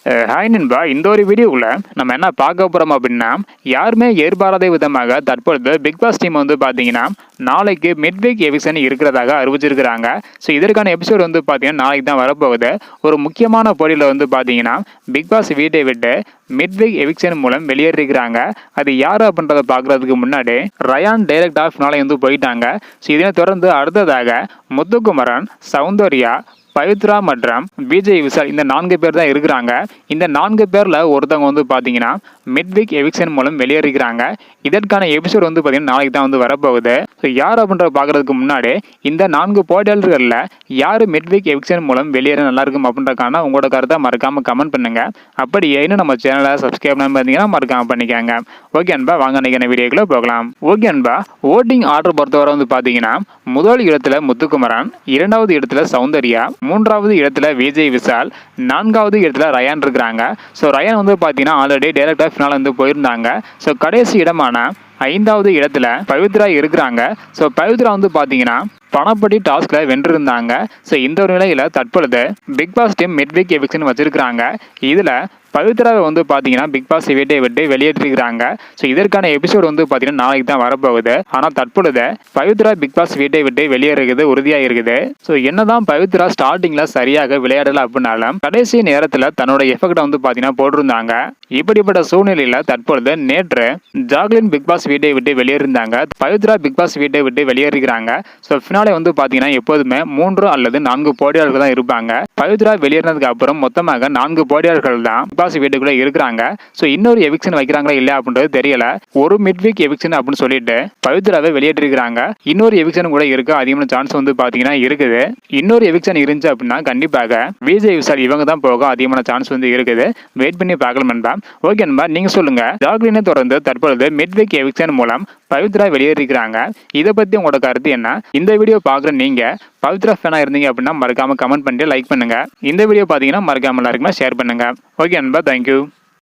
Hi நண்பா, இந்த ஒரு வீடியோவில் நம்ம என்ன பார்க்க போகிறோம் அப்படின்னா, யாருமே எதிர்பாராத விதமாக தற்பொழுது பிக் பாஸ் டீம் வந்து பார்த்தீங்கன்னா நாளைக்கு மிட் வீக் எவிக்ஷன் இருக்கிறதாக அறிவிச்சிருக்கிறாங்க. ஸோ இதற்கான எபிசோட் வந்து பார்த்தீங்கன்னா நாளைக்கு தான் வரப்போகுது. ஒரு முக்கியமான போட்டியில் வந்து பார்த்தீங்கன்னா பிக் பாஸ் வீட்டை விட்டு மிட் வீக் எவிக்ஷன் மூலம் வெளியேறிருக்கிறாங்க. அது யார் அப்படின்றத பார்க்குறதுக்கு முன்னாடி ரயான் டைரக்ட் ஆஃப் நாளை வந்து போயிட்டாங்க. ஸோ இதனை தொடர்ந்து அடுத்ததாக முத்துக்குமரன், சௌந்தர்யா, பவித்ரா மற்றும் விஜய் விஷால் இந்த 4 பேர் தான் இருக்கிறாங்க. இந்த 4 பேரில் ஒருத்தவங்க வந்து பார்த்தீங்கன்னா மிட் வீக் எவிக்ஷன் மூலம் வெளியேறிக்கிறாங்க. இதற்கான எபிசோட் வந்து பார்த்தீங்கன்னா நாளைக்கு தான் வந்து வரப்போகுது. ஸோ யார் அப்படின்றத பார்க்குறதுக்கு முன்னாடி இந்த 4 போட்டியாளர்களில் யார் மிட் வீக் எவிக்ஷன் மூலம் வெளியேற நல்லா இருக்கும் அப்படின்றக்கான உங்களோட கருத்தை மறக்காமல் கமெண்ட் பண்ணுங்க. அப்படி இன்னும் நம்ம சேனலை சப்ஸ்கிரைப் பண்ணி பார்த்தீங்கன்னா மறக்காமல் பண்ணிக்கோங்க. ஓகே அன்பா, வாங்க நினைக்கிற வீடியோக்குள்ள போகலாம். ஓகே அன்பா, ஓட்டிங் ஆர்டர் பொறுத்தவரை வந்து பார்த்தீங்கன்னா முதல் இடத்துல முத்துக்குமரன், 2வது இடத்துல சௌந்தர்யா, 3வது இடத்துல விஜய் விஷால், 4வது இடத்துல ரயான் இருக்கிறாங்க. ஸோ ரயான் வந்து பார்த்தீங்கன்னா ஆல்ரெடி டைரக்டாக ஃபினால் வந்து போயிருந்தாங்க. ஸோ கடைசி இடமான 5வது இடத்துல பவித்ரா இருக்கிறாங்க. ஸோ பவித்ரா வந்து பார்த்தீங்கன்னா பணப்படி டாஸ்க்ல வென்றிருந்தாங்க. ஸோ இந்த ஒரு நிலையில் தற்பொழுது big boss team mid week eviction வச்சிருக்கிறாங்க. இதில் பவித்ராவை வந்து பார்த்தீங்கன்னா பிக் பாஸ் வீட்டை விட்டு வெளியேற்றிருக்கிறாங்க. ஸோ இதற்கான எபிசோட் வந்து பார்த்தீங்கன்னா நாளைக்கு தான் வரப்போகுது. ஆனால் தற்பொழுது பவித்ரா பிக் பாஸ் வீட்டை விட்டு வெளியேறது உறுதியாக இருக்குது. ஸோ என்னதான் பவித்ரா ஸ்டார்டிங்கில் சரியாக விளையாடலை அப்படின்னாலும் கடைசி நேரத்தில் தன்னோட எஃபெக்டை வந்து பார்த்தீங்கன்னா போட்டிருந்தாங்க. இப்படிப்பட்ட சூழ்நிலையில் தற்பொழுது நேற்று ஜாக்லின் பிக் பாஸ் வீட்டை விட்டு வெளியேறிருந்தாங்க. பவித்ரா பிக் பாஸ் வீட்டை விட்டு வெளியேறிக்கிறாங்க. ஸோ ஃபினாலே வந்து பார்த்தீங்கன்னா எப்போதுமே 3 அல்லது 4 போட்டியாளர்கள் தான் இருப்பாங்க. பவித்ரா வெளியேறினதுக்கு அப்புறம் மொத்தமாக 4 போட்டியாளர்கள் தான் வீட்டுக்குள்ள இருக்கிறாங்க. சோ இன்னொரு எவிக்ஷன் வைக்கிறாங்களா இல்ல அப்படின்றது தெரியல. ஒரு மிட் வீக் எவிக்ஷன் அப்படின்னு சொல்லிட்டு பவித்ராவை வெளியேற்றிருக்காங்க. இன்னொரு எவிக்ஷன் கூட இருக்கு, அதிகமான சான்ஸ் வந்து பாத்தீங்கன்னா இருக்குது. இன்னொரு எவிக்ஷன் இருந்துச்சு அப்படின்னா கண்டிப்பாக விஜய் விஷால் இவங்க தான் போக அதிகமான சான்ஸ் வந்து இருக்குது. வெயிட் பண்ணி பார்க்கலாம் நண்பா. ஓகே நண்பா, நீங்க சொல்லுங்க. ஜாக்லினை தொடர்ந்து தற்பொழுது மிட் வீக் எவிக்ஷன் மூலம் பவித்ரா வெளியேறிருக்கிறாங்க. இதை பத்தி உங்களோட கருத்து என்ன? இந்த வீடியோ பாக்குற நீங்க பவித்ரா ஃபேனா இருந்தீங்க அப்படின்னா மறக்காம கமெண்ட் பண்ணிட்டு லைக் பண்ணுங்க. இந்த வீடியோ பாத்தீங்கன்னா மறக்காம எல்லாருக்குமே ஷேர் பண்ணுங்க. ஓகே நண்பா, தேங்க்யூ.